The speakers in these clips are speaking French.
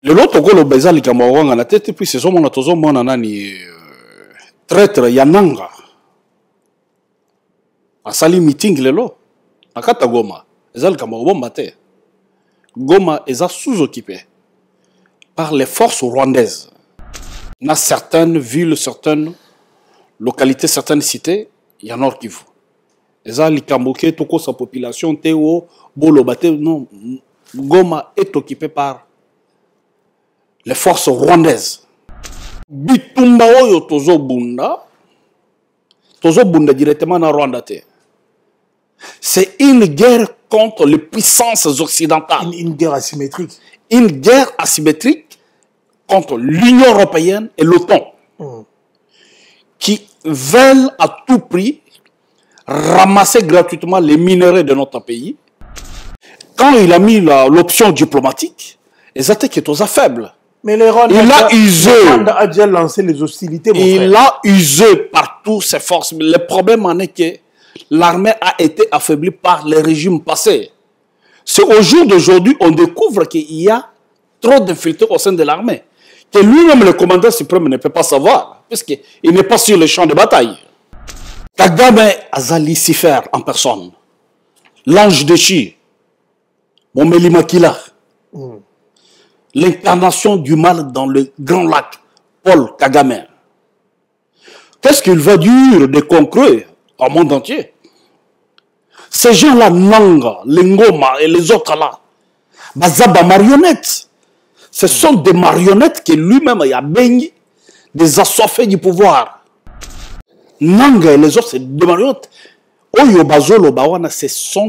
Le loto golo bezali kamawanga na tete puis c'est mona tozo mona nani traître yananga asali meeting lelo akata Goma ezali kamawomba te Goma est sous-occupé par les forces rwandaises dans certaines villes, certaines localités, certaines cités, il y a Nord Kivu. Ezali kamboke toko sa population teo bolo bate non Goma est occupé par les forces rwandaises. Bitumba oyo tozo bunda directement na Rwanda te. C'est une guerre contre les puissances occidentales. Une guerre asymétrique. Une guerre asymétrique contre l'Union européenne et l'OTAN. Qui veulent à tout prix ramasser gratuitement les minerais de notre pays. Quand il a mis l'option diplomatique, ils étaient aux faibles. Mais les Rwandais, il a usé. Rwanda a déjà lancé les hostilités. Il a usé partout ses forces. Le problème en est que l'armée a été affaiblie par les régimes passés. C'est au jour d'aujourd'hui on découvre qu'il y a trop d'infiltrés au sein de l'armée. Que lui-même, le commandant suprême, ne peut pas savoir, puisqu'il n'est pas sur le champ de bataille. Kagame a Lucifer en personne. L'ange déchu. Momeli Makila. L'incarnation du mal dans le grand lac. Paul Kagame. Qu'est-ce qu'il va dire de concret au monde entier? Ces gens-là, Nanga, les Ngoma et les autres là, Bazaba marionnettes. Ce sont des marionnettes que lui-même a baigné, des assoiffés du pouvoir. Nanga et les autres, c'est des marionnettes. Oyo Bazolo Bawana,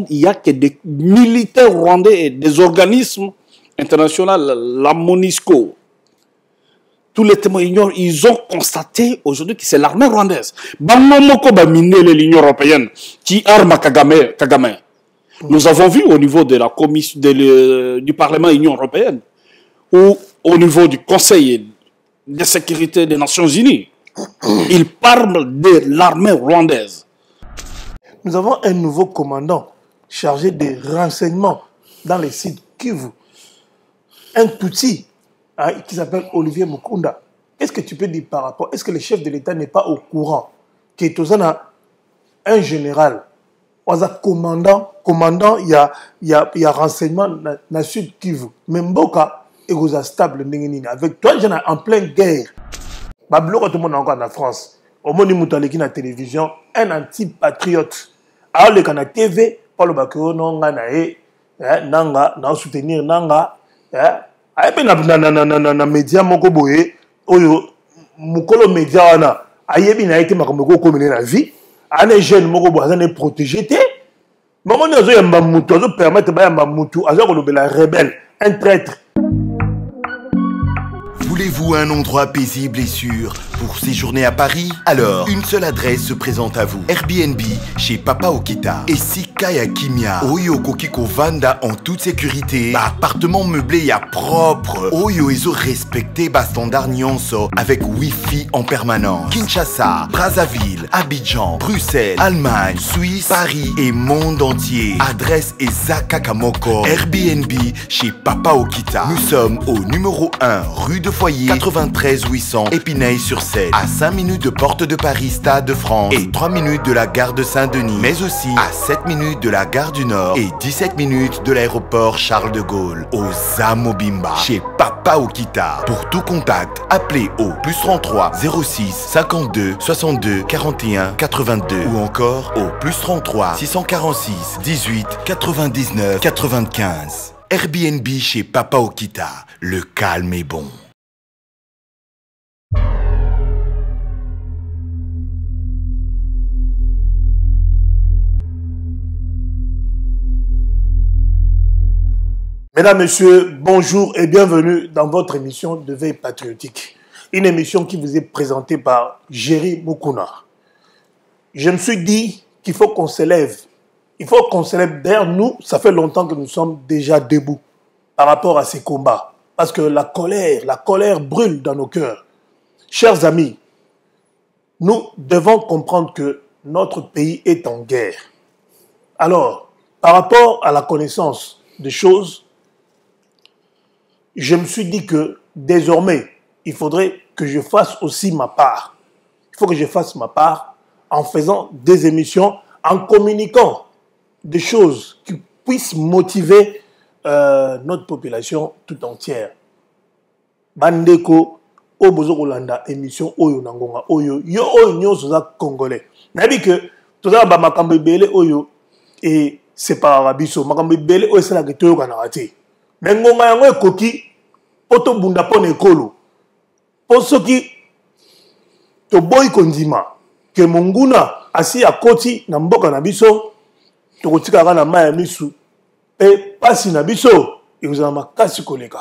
il n'y a que des militaires rwandais et des organismes internationaux, la MONUSCO. Tous les témoins ignorent, ils ont constaté aujourd'hui que c'est l'armée rwandaise. Bamomoko Bamine l'Union européenne qui arme Kagame. Nous avons vu au niveau de la commission du Parlement Union européenne ou au niveau du Conseil de sécurité des Nations Unies, ils parlent de l'armée rwandaise. Nous avons un nouveau commandant chargé des renseignements dans les sites Kivu. Un Tutsi qui s'appelle Olivier Mukunda. Qu'est-ce que tu peux dire par rapport? Est-ce que le chef de l'État n'est pas au courant qu'il y a un général, un commandant, il y a renseignement dans le sud Kivu. Même Boka est stable avec toi, en pleine guerre. Bablo, tout le monde encore en France. Au monde où tu la télévision, un anti-patriote. Alors, le Canada TV, Paulo Bakio, Nanga, soutenir Nanga. Ayepe na média moko boye oyo mukolo média wana ayebi na été makamoko ko mener la vie ane jeune moko boye azane protéger té maman nazo yamba mutu azo permettre ba yamba mutu azo ko lobela rebelle un traître. Voulez-vous un endroit paisible et sûr pour séjourner à Paris? Alors, une seule adresse se présente à vous. Airbnb chez Papa Okita et Sikaya Kimia. Oyo Kokiko Vanda en toute sécurité. Appartement meublé à propre. Oyo Ezo respecté bas standard Nyonso avec Wi-Fi en permanence. Kinshasa, Brazzaville, Abidjan, Bruxelles, Allemagne, Suisse, Paris et monde entier. Adresse Ezaka Kamoko. Airbnb chez Papa Okita. Nous sommes au numéro 1 rue de Foyer 93 800 Épinay-sur-Seine, à 5 minutes de Porte de Paris, Stade de France et 3 minutes de la gare de Saint-Denis, mais aussi à 7 minutes de la gare du Nord et 17 minutes de l'aéroport Charles de Gaulle, au Zamobimba, chez Papa Okita. Pour tout contact, appelez au +33 06 52 62 41 82 ou encore au +33 646 18 99 95. Airbnb chez Papa Okita, le calme est bon. Mesdames, Messieurs, bonjour et bienvenue dans votre émission de Veille Patriotique. Une émission qui vous est présentée par Jerry Mukuna. Je me suis dit qu'il faut qu'on s'élève. Il faut qu'on s'élève. D'ailleurs, nous, ça fait longtemps que nous sommes déjà debout par rapport à ces combats. Parce que la colère brûle dans nos cœurs. Chers amis, nous devons comprendre que notre pays est en guerre. Alors, par rapport à la connaissance des choses, je me suis dit que désormais, il faudrait que je fasse aussi ma part. Il faut que je fasse ma part en faisant des émissions, en communiquant des choses qui puissent motiver notre population tout entière. Bandeko, Obozo Olanda, émission Oyo Nangonga, Oyo, yo Oyo nyonso za Congolais. Nabi que tout ça, makambo ebele Oyo, et c'est pas arabiso, makambo ebele Oyo c'est la que toyo kanarate. Mais ngonga yango ekoki, poto bunda pone ekolo. Po soki, to boy kondima, que monguna, asi ya koti, na mboka na biso, to kotika na maya misu, et pasi na biso, et vous avez makasi koleka.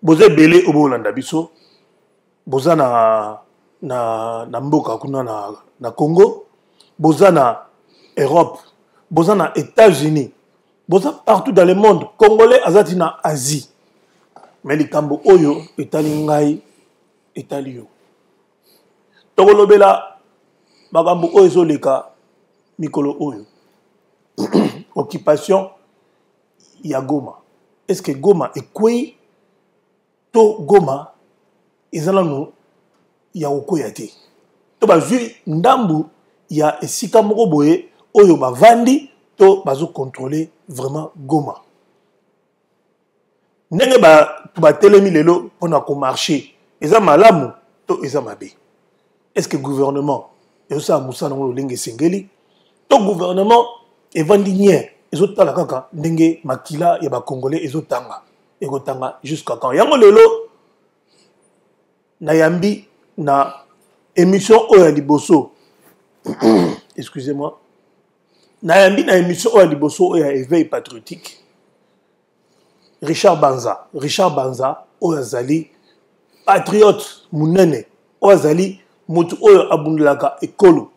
Boza belé obo Olanda biso, boza na mboka kuna na Congo, boza na Europe, boza na États-Unis, boza partout dans le monde. Congolais azati na Asie. Mais likambo oyo etali ngai etali yo. Tokolobela makambo oyo ezoleka mikolo oyo. Occupation ya Goma. Est-ce que Goma ekwei to Goma ezala no ya okoya te? To bazwi ndambu ya esika moko boye oyo bavandi to bazo contrôler vraiment Goma. Ndenge ba telemi lelo pona ko marché eza malamu to eza mabe. Est-ce que gouvernement ezo musana ngo lenge sengeli to gouvernement evandi nye ezotala kaka ndenge makila ya ba congolais ezotanga ekotanga jusqu'à quand? Yango lelo na yambi na émission oya liboso excusez-moi, na yambi na émission oya liboso oya éveil patriotique. Richard Banza oya zali patriote munene, oya zali mutu oyo abundlaka ekolo,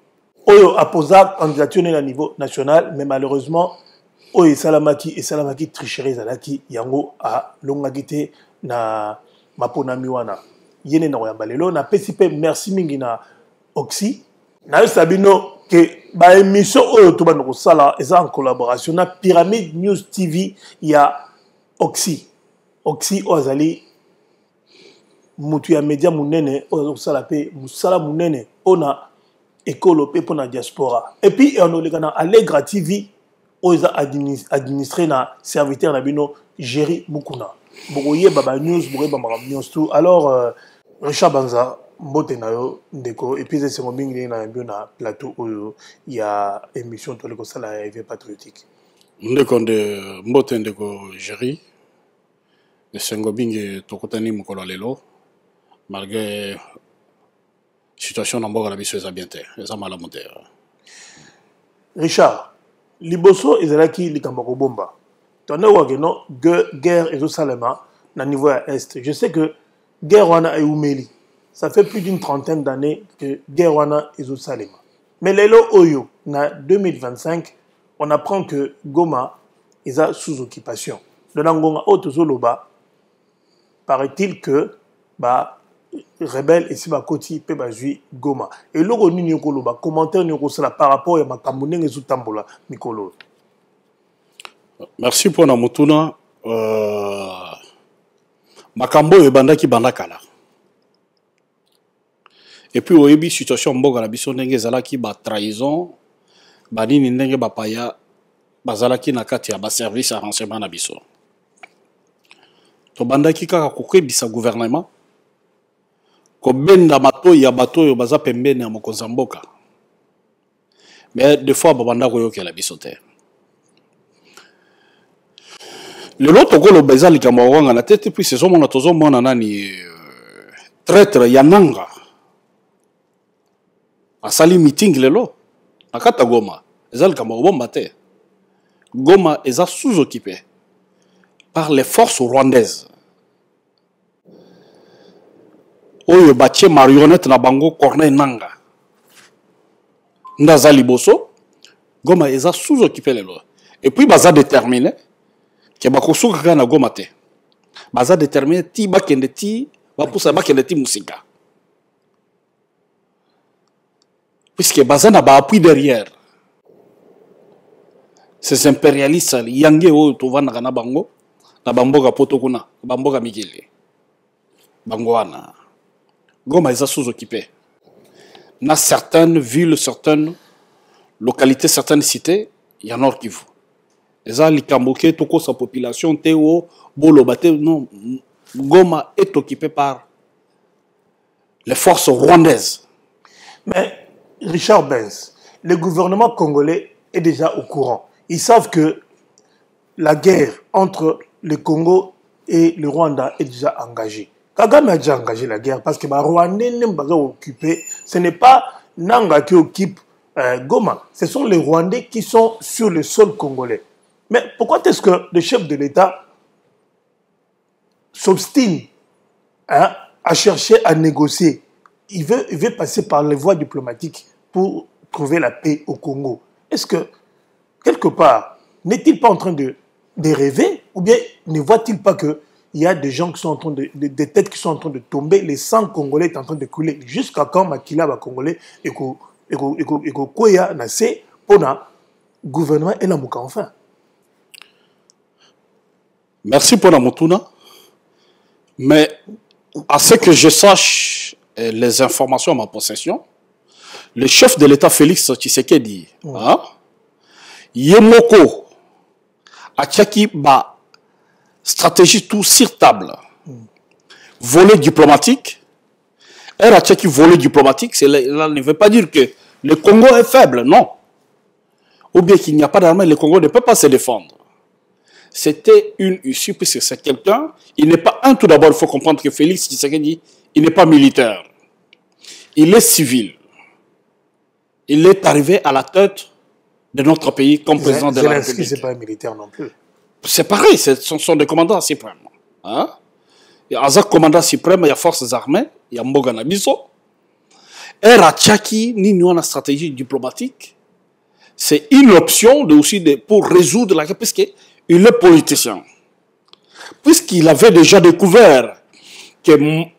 oyo aposa candidature na niveau national, mais malheureusement oyo esalamaki tricherie zalaki yango a longaki te na maponami wana yene na koyamba lelo na PCP. Merci mingi na Oxy na sabino que ba émission oyo to bana kosala eza en collaboration na Pyramide News TV ya Oxy ozali mutu ya media munene oyo kosala pe musala munene ona ekolo pe pona diaspora. Et puis on oleka na Allegra TV oyo administré na serviteur na bino Jerry Mukuna. Bokoye baba news bokoye baba news tout. Alors Richard Banza mbote na yo ndeko, et puis c'est mon mingi na bio na plateau oyo ya émission to leko sala ya éveil patriotique. Ndeko de mbote ndeko Jerry de sengo bingi tokotani mukolo lelo malgré situation na mboka na biso eza bien te, eza malamu te. Richard liboso ezalaki likambo ko bomba. Tone wa que non guerre ezo salema na niveau à est. Je sais que guerre wana eumeli. Ça fait plus d'une trentaine d'années que guerre wana ezo salema. Mais lelo oyo na 2025, on apprend que Goma est sous occupation. De Nangonga Otozoloba, paraît-il que rebelle et si koti pe bazui Goma. Et logo ni nyokoloba commentaire nyokosala par rapport à makambo ngezu tambola mikolo. Merci pour na mutuna makambo ebandaki bandakala. Et puis oyebi situation mboka na biso ndenge ezalaki ba trahison banini ndenge bapaya bazalaki na kati ya ba service à renseignement na biso. To bandaki kaka kokebisa gouvernement ko benda mato ya bato yo baza pembeni ya mokonza mboka. Mais des fois babanda koyokela biso te. Le lot tokolo beza likambo wanga na tete puis c'est mona tozo mona nani traître yananga asali meeting lelo akata Goma ezal likambo bomba te. Goma eza sous-occupé par les forces rwandaises. Oyo batie marionnette na bango Corneille Nanga ndaza liboso Goma eza sous-occupé lelo. Et puis baza déterminé que bakosuka na Goma te. Baza déterminé ti bakende ti bapusa bakende ti musika. Puisque baza na ba appui derrière. Ces impérialistes yange oyo tovanda na bango na bamboka poto kuna, bamboka mikili. Bangwana. Goma est sous-occupé. Dans certaines villes, certaines localités, certaines cités, il y a Nord Kivu. Et ça, les Kamboké, toute sa population, Théo, Bolobate, non, Goma est occupé par les forces rwandaises. Mais Richard Benz, le gouvernement congolais est déjà au courant. Ils savent que la guerre entre le Congo et le Rwanda est déjà engagée. Kagame a déjà engagé la guerre parce que les Rwandais n'ont pas occupé. Ce n'est pas Nanga qui occupe Goma. Ce sont les Rwandais qui sont sur le sol congolais. Mais pourquoi est-ce que le chef de l'État s'obstine à chercher à négocier? Il veut passer par les voies diplomatiques pour trouver la paix au Congo. Est-ce que, quelque part, n'est-il pas en train de rêver? Ou bien ne voit-il pas qu'il y a des gens qui sont en train des têtes qui sont en train de tomber, les sangs congolais est en train de couler? Jusqu'à quand Makila va congolais et que Koya Nassé, pour le gouvernement et la Mouka enfin? Merci pour la Motuna. Mais à ce que je sache, les informations à ma possession, le chef de l'État Félix Tshisekedi, Yemoko, a tchaki ba stratégie tout sur table. Volet diplomatique. Elle a tchaki volet diplomatique, cela ne veut pas dire que le Congo est faible, non. Ou bien qu'il n'y a pas d'armée, le Congo ne peut pas se défendre. C'était une issue, puisque c'est quelqu'un, il n'est pas un, tout d'abord, il faut comprendre que Félix Tshisekedi, il n'est pas militaire. Il est civil. Il est arrivé à la tête de notre pays comme président de la République. C'est pas un militaire non plus. C'est pareil, ce sont des commandants suprêmes. Hein? Il y a un commandant suprême, il y a forces armées, il y a Mboga Nabiso. Et Ratchaki, ni nous, la stratégie diplomatique, c'est une option pour résoudre la guerre, puisqu'il est politicien. Puisqu'il avait déjà découvert que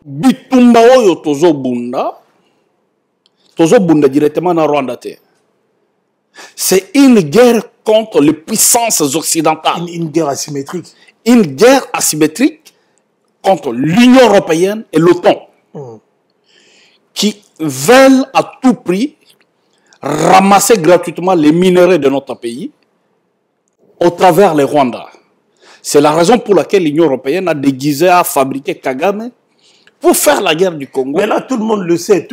Bitumba Oyo Tozo Bunda directement dans Rwanda. C'est une guerre contre les puissances occidentales. Une guerre asymétrique. Une guerre asymétrique contre l'Union européenne et l'OTAN. Qui veulent à tout prix ramasser gratuitement les minerais de notre pays au travers les Rwandais. C'est la raison pour laquelle l'Union européenne a déguisé, a fabriqué Kagame pour faire la guerre du Congo. Mais là, tout le monde le sait,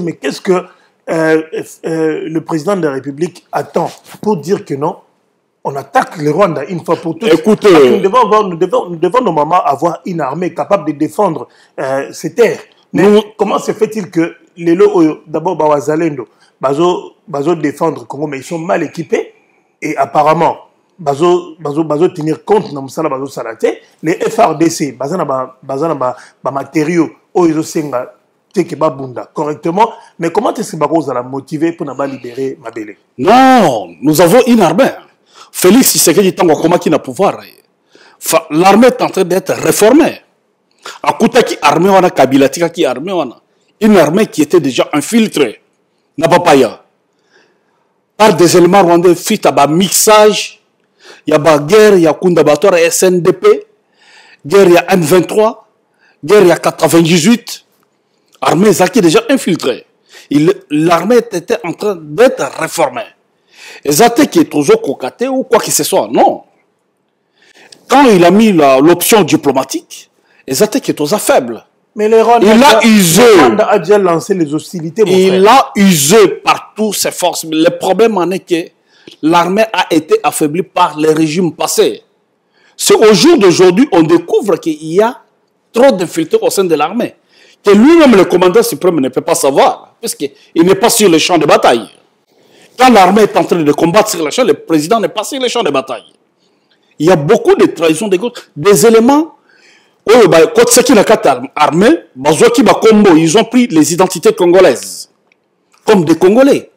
mais qu'est-ce que le président de la République attend pour dire que non, on attaque le Rwanda une fois pour toutes? Écoutez, nous devons normalement avoir une armée capable de défendre ces terres. Mais comment se fait-il que les lots, d'abord, Bawazalendo, Bazo défendre le Congo, mais ils sont mal équipés et apparemment, Bazo tenir compte dans Moussala Bazo Salate, les FRDC, Bazana matériaux, ils senga bunda correctement, mais comment est-ce que Bazo a motivé pour libérer Mabele? Non, nous avons une armée. Félix Tshisekedi Tango Koma qui n'a pouvoir. L'armée est en train d'être réformée. Akutaki armée wana Kabila Tikaki armée wana. Une armée qui était déjà infiltrée. Nabapaya. Par des éléments rwandais, fit à mixage. Il y a la guerre, il y a Kundabator et SNDP. Guerre, il y a M23. Guerre, il y a 98. Armée Zaki déjà infiltrée. L'armée était en train d'être réformée. Et Zate qui est toujours cocaté ou quoi que ce soit, non. Quand il a mis l'option diplomatique, Zate qui est toujours faible. Mais le Rwanda a déjà lancé les hostilités. Il a usé partout ses forces. Le problème en est que l'armée a été affaiblie par les régimes passés. C'est au jour d'aujourd'hui on découvre qu'il y a trop d'infiltrés au sein de l'armée. Que lui-même, le commandant suprême, ne peut pas savoir, puisqu'il n'est pas sur le champ de bataille. Quand l'armée est en train de combattre sur le champ, le président n'est pas sur le champ de bataille. Il y a beaucoup de trahisons, des éléments. Quand c'est qui n'a qu'à armée, ils ont pris les identités congolaises comme des Congolais.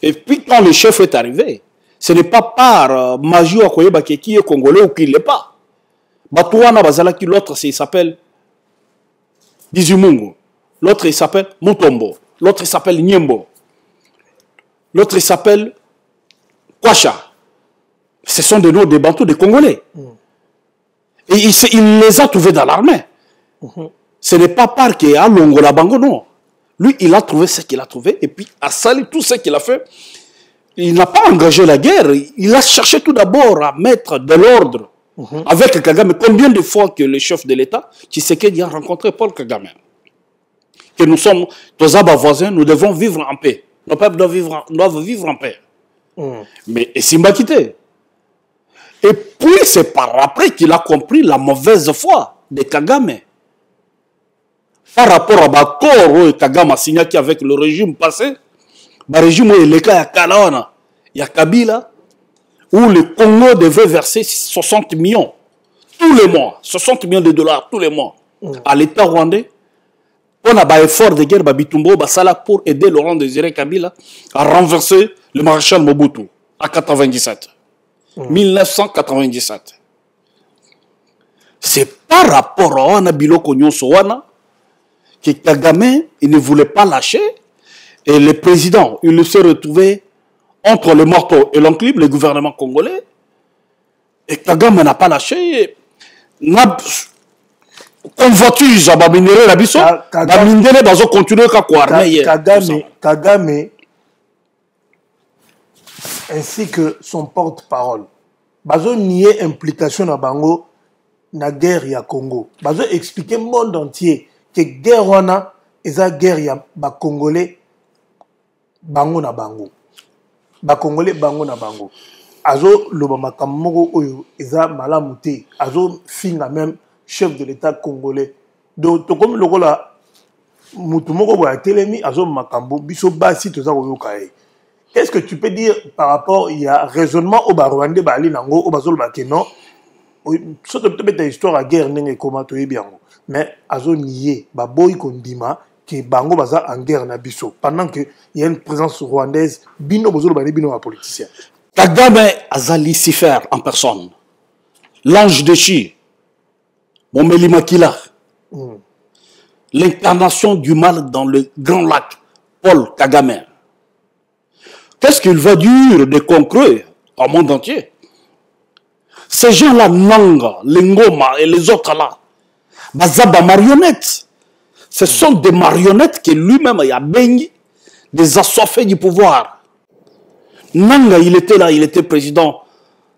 Et puis quand le chef est arrivé, ce n'est pas par magie qui est congolais ou qui ne l'est pas. L'autre il s'appelle Bizumungu, l'autre il s'appelle Mutombo, l'autre il s'appelle Nyembo, l'autre il s'appelle Kwacha. Ce sont des noms des Bantous, des Congolais. Et il les a trouvés dans l'armée. Ce n'est pas par qu'il a Longola Bango, non. Lui, il a trouvé ce qu'il a trouvé et puis a sali tout ce qu'il a fait. Il n'a pas engagé la guerre. Il a cherché tout d'abord à mettre de l'ordre avec Kagame. Combien de fois que le chef de l'État, Tshisekedi, a rencontré Paul Kagame? Que nous sommes tous voisins, nous devons vivre en paix. Nos peuples doivent vivre en paix. Mais Simba quitté. Et puis c'est par après qu'il a compris la mauvaise foi de Kagame. Par rapport à l'accord que Kagame a signé avec le régime passé, le régime où il y a Kalawana, il y a Kabila, où le Congo devait verser 60 millions tous les mois, 60 millions de dollars tous les mois à l'État rwandais. On a un effort de guerre pour aider Laurent Désiré Kabila à renverser le maréchal Mobutu en 97. 1997. C'est par rapport à Wana Biloko Nyonso Wana que Kagame il ne voulait pas lâcher et le président il s'est retrouvé entre le marteau et l'enclume, le gouvernement congolais, et Kagame n'a pas lâché. Convoitise à Babinere la biso, Babinere va continuer à Kagame ainsi que son porte-parole. Bazo nier implication na bango na guerre ya Congo. Bazo expliquer au monde entier que guerre wana eza guerre ya ba Congolais bango na bango. Ba Congolais bango na bango. Azo loba makamoko oyo eza malamu te. Azo finga même chef de l'État congolais. Donc comme le là mutu moko boya telemi azo makambo biso basi toza koyoka e. Qu'est-ce que tu peux dire par rapport il y a raisonnement au Rwandais bali nango au bazolo bakeno surtout peut-être histoire à guerre nenge comment to yebiango mais azo nié ba boy kondima que bango baza en guerre na biso pendant que il y a une présence rwandaise bino bazolo bali bino wa politicien. Kagame aza Lucifer en personne, l'ange déchu, Momeli Makila, l'incarnation du mal dans le grand lac, Paul Kagame. Qu'est-ce qu'il va dur de conclure au monde entier? Ces gens-là, Nanga, les Ngoma et les autres là, Bazaba marionnettes. Ce sont des marionnettes que lui-même a baigné, des assoiffés du pouvoir. Nanga, il était là, il était président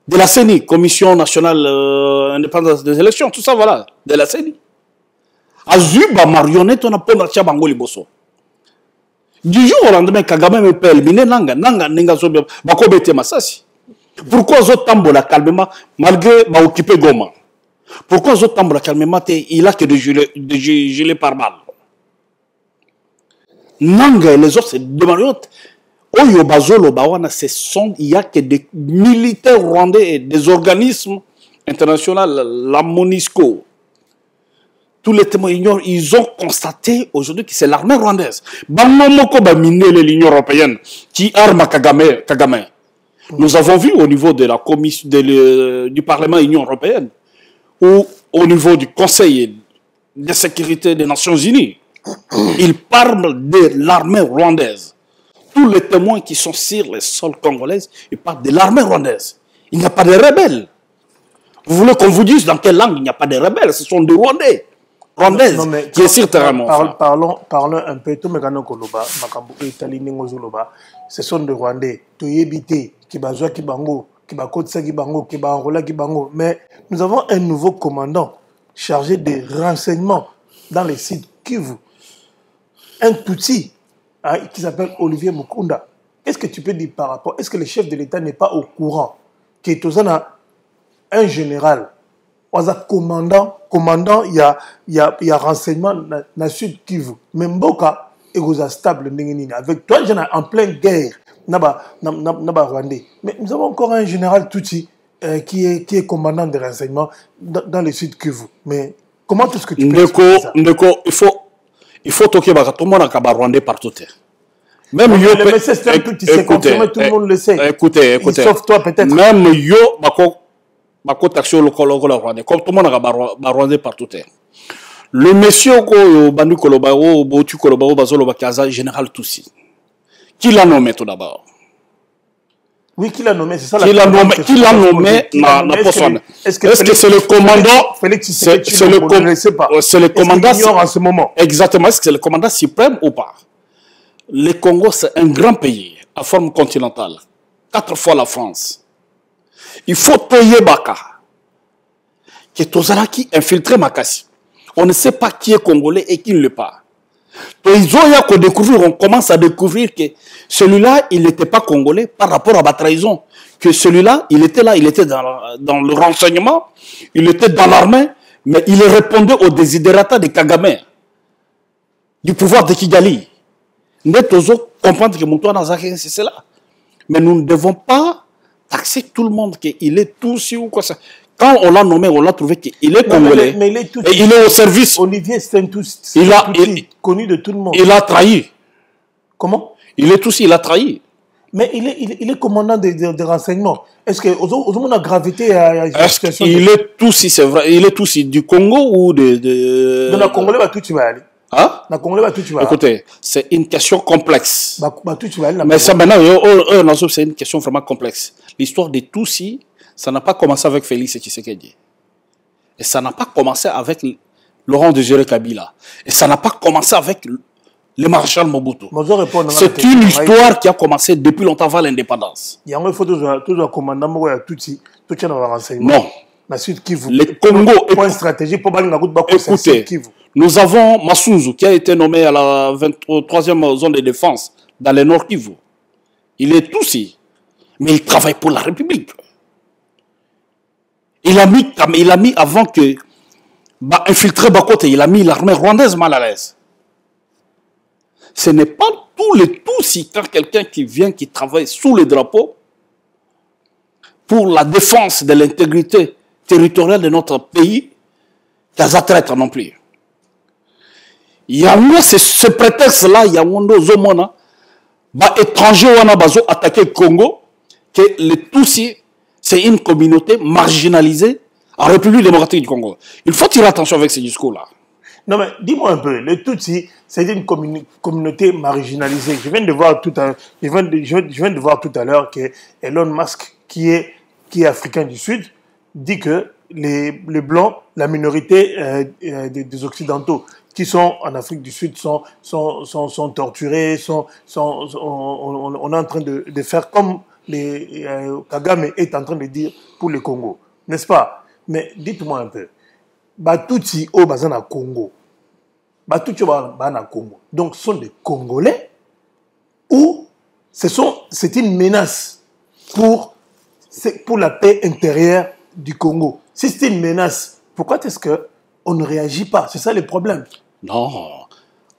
de la CENI, Commission nationale indépendante des élections, tout ça, voilà, de la CENI. Azuba marionnette, on a pas marché à Bangoli Bosso. Du jour au lendemain, Kagame me peut éliminer Nanga. Nanga, Nenga Zobia, Bakobete Massasi. Pourquoi Zotambola calmement, malgré occupé Goma? Pourquoi Zotambola calmement, il a que des gilets par balle? Nanga et les autres, c'est des marionnettes. Oyo Bazolo Bawana, il n'y a que des militaires rwandais et des organismes internationaux, la MONUSCO. Tous les témoins ils ont constaté aujourd'hui que c'est l'armée rwandaise. L'Union européenne qui arme Kagame. Nous avons vu au niveau de la commission du Parlement de l'Union européenne ou au niveau du Conseil de sécurité des Nations Unies, ils parlent de l'armée rwandaise. Tous les témoins qui sont sur les sols congolais, ils parlent de l'armée rwandaise. Il n'y a pas de rebelles. Vous voulez qu'on vous dise dans quelle langue il n'y a pas de rebelles? Ce sont des Rwandais. Rwandaise, non, qui est sur terrain. Parlons un peu. Ce sont des Rwandais. Mais nous avons un nouveau commandant chargé des renseignements dans les sites Kivu. Un Tutsi qui s'appelle Olivier Mukunda. Qu'est-ce que tu peux dire par rapport? Est-ce que le chef de l'État n'est pas au courant qu'il y a un général, un commandant, il y a renseignement dans le sud Kivu. Mais Mboka est stable avec toi, en pleine guerre. Rwandais. Mais nous avons encore un général Tutsi qui est commandant des renseignements dans le sud Kivu. Mais comment est-ce que tu peux expliquer ça? Il faut toquer tout le monde a Rwandais partout. Même yo, le message tu sais confirmé, tout le monde le sait. Écoutez. Sauf toi peut-être. Même yo, bako taxi local Rwandais. Comme tout le monde a Rwandais partout. Le monsieur ko bandu kolobao, botu kolobao, bazolo bakaza général Tutsi. Qui l'a nommé tout d'abord? Oui, qui l'a nommé, c'est ça qui l'a nommé, est-ce que c'est le commandant, c'est le commandant, en ce moment. Exactement, est-ce que c'est le commandant suprême ou pas? Le Congo, c'est un grand pays à forme continentale, 4 fois la France. Il faut toyer Baka, que Tozala qui infiltré Makassi. On ne sait pas qui est congolais et qui ne l'est pas. On commence à découvrir que celui-là, il n'était pas congolais par rapport à la trahison. Que celui-là, il était là, il était dans le renseignement, il était dans l'armée, mais il répondait aux désiderata de Kagame, du pouvoir de Kigali. Nous devons comprendre que Moutouana Zahé, c'est cela. Mais nous ne devons pas taxer tout le monde qu'il est tout si ou quoi ça. Quand on l'a nommé, on l'a trouvé qu'il est congolais. Mais il est tout, et il est au service. Olivier, c'est un tout, connu de tout le monde. Il a trahi. Comment? Il est tout si, il a trahi. Mais il est commandant de renseignements. Est-ce que on a gravité à la situation? Il est tout si, c'est vrai. Il est tout si du Congo ou de... Non, la Congolais, tout tu vas aller. Hein? La Congolais, tout tu vas aller. Écoutez, c'est une question complexe. Tout tu vas aller. Mais ça, maintenant, c'est une question vraiment complexe. L'histoire des Tutsis, ça n'a pas commencé avec Félix Tshisekedi. Et ça n'a pas commencé avec Laurent Désiré Kabila. Et ça n'a pas commencé avec le maréchal Mobutu. C'est une histoire qui a commencé depuis longtemps avant l'indépendance. Il y a un commandant Tutsi, tout tient dans le renseignement. Non. Le Congo point stratégique pour écoutez, nous avons Massouzou qui a été nommé à la 23e zone de défense dans le Nord Kivu. Il est Tutsi, mais il travaille pour la République. Il a mis avant que infiltrer Bakote, il a mis l'armée rwandaise mal à l'aise. Ce n'est pas tous les Tutsis, quand quelqu'un qui vient, qui travaille sous les drapeaux pour la défense de l'intégrité territoriale de notre pays, qui a traître non plus. Il y a ce prétexte-là, il y a un étranger qui a attaqué le Congo, que les Tutsis, c'est une communauté marginalisée en République démocratique du Congo. Il faut tirer attention avec ces discours-là. Non, mais dis-moi un peu, les Tutsis, c'est une communauté marginalisée. Je viens de voir tout à l'heure que Elon Musk, qui est africain du Sud, dit que les Blancs, la minorité des Occidentaux qui sont en Afrique du Sud sont torturés, on est en train de faire comme Kagame est en train de dire pour le Congo. N'est-ce pas? Mais dites-moi un peu. Tutsi au Bazana Congo. Tutsi au Bazana Congo. Donc ce sont des Congolais ou c'est une menace pour la paix intérieure du Congo. Si c'est une menace, pourquoi est-ce qu'on ne réagit pas? C'est ça le problème. Non.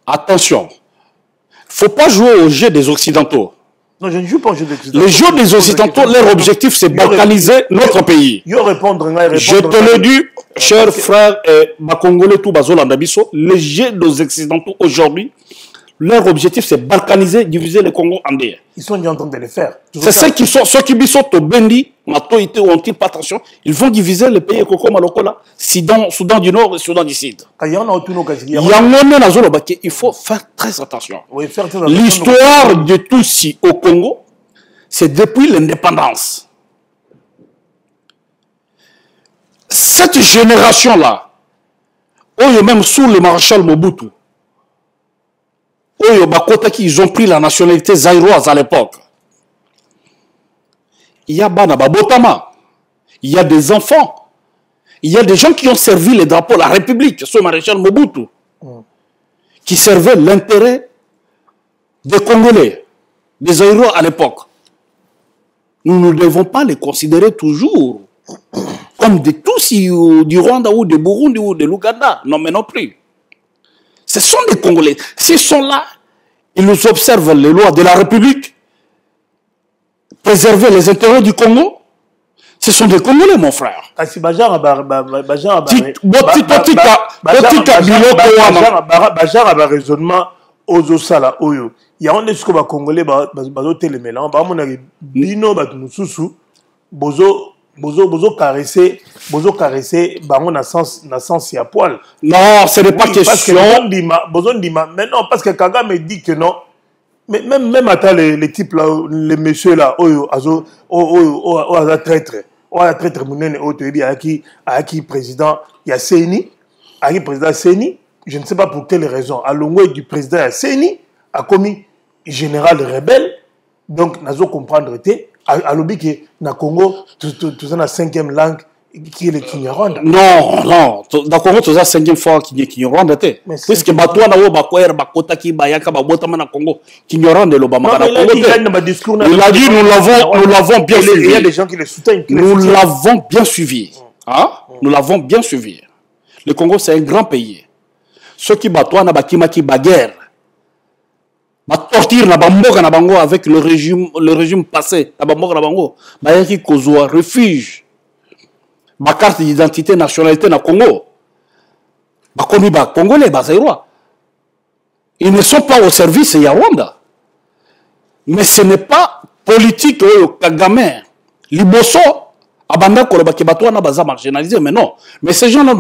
Attention. Il ne faut pas jouer au jeu des Occidentaux. Non, je ne joue pas au jeu des Occidentaux. Les jeux des Occidentaux, leur objectif, c'est balkaniser notre pays. Je te le dis, chers frères et Congolais, tout Bazolandabiso, les jeux des Occidentaux aujourd'hui, leur objectif, c'est balkaniser, diviser le Congo en deux. Ils sont déjà en train de le faire. C'est ceux qui sont au Bendi, Matoïté ou Antil, pas attention, ils vont diviser le pays Koko Malokola, Soudan du Nord et Soudan du Sud. Il faut faire très attention. L'histoire de Tutsi au Congo, c'est depuis l'indépendance. Cette génération-là, même sous le maréchal Mobutu, ils ont pris la nationalité zaïroise à l'époque. Il y a Bana Babotama, il y a des enfants, il y a des gens qui ont servi les drapeaux de la République, ce maréchal Mobutu, qui servaient l'intérêt des Congolais, des Zaïrois à l'époque. Nous ne devons pas les considérer toujours comme des Tutsis du Rwanda ou du Burundi ou de l'Ouganda. Non, mais non plus. Ce sont des Congolais. S'ils sont là, ils nous observent les lois de la République, préserver les intérêts du Congo. Ce sont des Congolais, mon frère. Raisonnement aux Osala Oyo. Il y a un des Congolais, Bino Batumususu, Bozo caresser, baron na sens à poil. Non, ce n'est pas question. Mais non, parce que Kagame me dit que non. Mais même attends, les types là, les messieurs là, azo traître, traître mounene, à qui président, il y a Seni, à qui président Seni, je ne sais pas pour quelle raison, à l'ongoué du président Seni, a commis général rebelle, donc nazo comprendre à l'objet que na Congo, tout ça la 5e langue qui est le Kinyarwanda. Non, non, dans Congo tout ça 5e fois qui est Kinyarwanda té. Puisque batwa na wo bakwere bakota ki bayaka babota na Congo Kinyarwanda lo bamaka na Congo. Il a dit nous l'avons bien suivi. Il y a des gens qui le soutiennent. Nous l'avons bien suivi. Hein? Nous l'avons bien suivi. Le Congo c'est un grand pays. Ceux qui batwa na bakima ki baguerre. Ma torture na bamboka na bango avec le régime passé na bamboka na bango bayaki kozwa refuge ma carte d'identité nationalité na Congo bakomi ba congolais bazaïrois ils ne sont pas au service ya Rwanda mais ce n'est pas politique Kagame liboso abanda koloba ke bato na baza marginalisé mais non mais ces gens là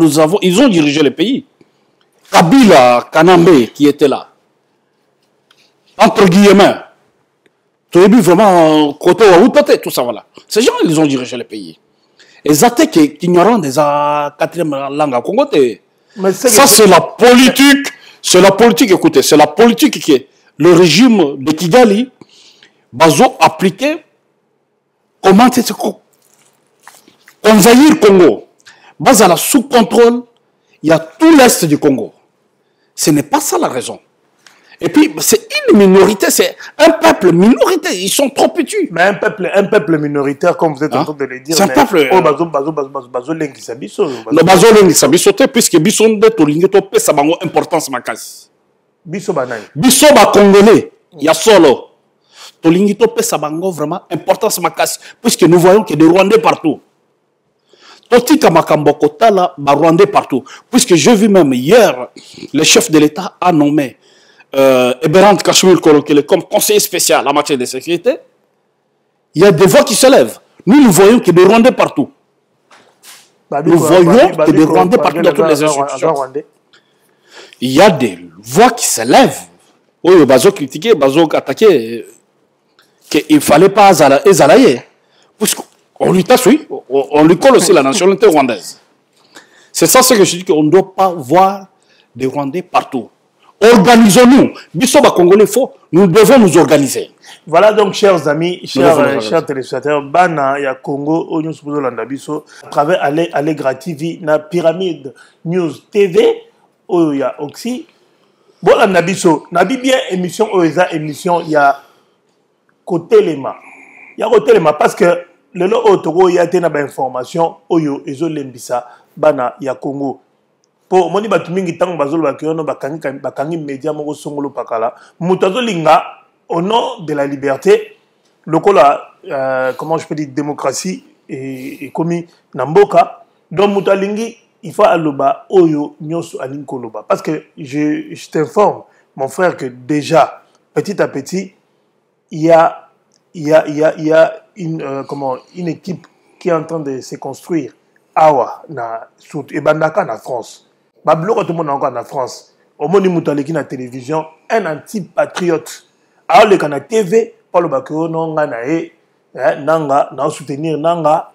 ils ont dirigé le pays. Kabila Kanambe qui était là entre guillemets, tu as vu vraiment côté Ouaoutate, tout ça, voilà. Ces gens, ils ont dirigé le pays. Et ça, c'est qu'ignorant des 4e langue à Congo. Ça, c'est la politique, écoutez, c'est la politique que le régime de Kigali va appliquer. Comment envahir le Congo. Bas à la sous-contrôle, il y a tout l'Est du Congo. Ce n'est pas ça la raison. Et puis, c'est une minorité, c'est un peuple minoritaire. Ils sont trop petits. Mais un peuple minoritaire, comme vous êtes en train de le dire. C'est un peuple. Oh, bazo lengi sabiso. Le bazo lengi sabiso, puisque biso de tolingue to pesa bango importance makasi. Biso banani. Biso ba congolais, ya solo. Tolingue to pesa bango vraiment importance makasi, puisque nous voyons qu'il y a des Rwandais partout. Totika makambo kotala ba Rwandais partout, puisque je vis même hier, le chef de l'État a nommé Eberhard Kachmul Kolokele comme conseiller spécial en matière de sécurité. Il y a des voix qui se lèvent. Nous voyons qu'il y a des Rwandais partout. Nous voyons qu'il y a des Rwandais partout dans toutes les institutions. Il y a des voix qui se lèvent. Oui, bazo critiquer, bazo attaquer qu'il ne fallait pas Ezalaye. Puisqu'on lui tasse, oui, on lui colle aussi la nationalité rwandaise. C'est ça ce que je dis, qu'on ne doit pas voir des Rwandais partout. Organisons-nous. Bissoba Congolais, nous devons nous organiser. Voilà donc, chers amis, chers téléspectateurs, Bana ya Congo, Oignon Soupozo Landabiso, à travers Allegra TV, na Pyramide News TV, Oya Oxy. Bon, Landabiso, nabi bien émission, Oeza émission, il y a côté Lema. Il y a côté Lema parce que le lot autoro, il y a des informations, Oyo, Ezo Lembisa, Bana ya Congo. Pour moni batumingi tango bazolo bakiono bakangi média moko songolo pakala mutazo linga au nom de la liberté lokola comment je peux dire démocratie et commis namboka donc mutalingi il faut aloba oyo nyoso alinkoloba parce que je t'informe mon frère que déjà petit à petit il y a une équipe qui est en train de se construire awa na surtout et bandaka na France. Bablo tout le monde encore en France. Au monde mutaleki na télévision, un anti-patriote. Alors le kana TV, Paulo Bakio non nga nanga na soutenir nanga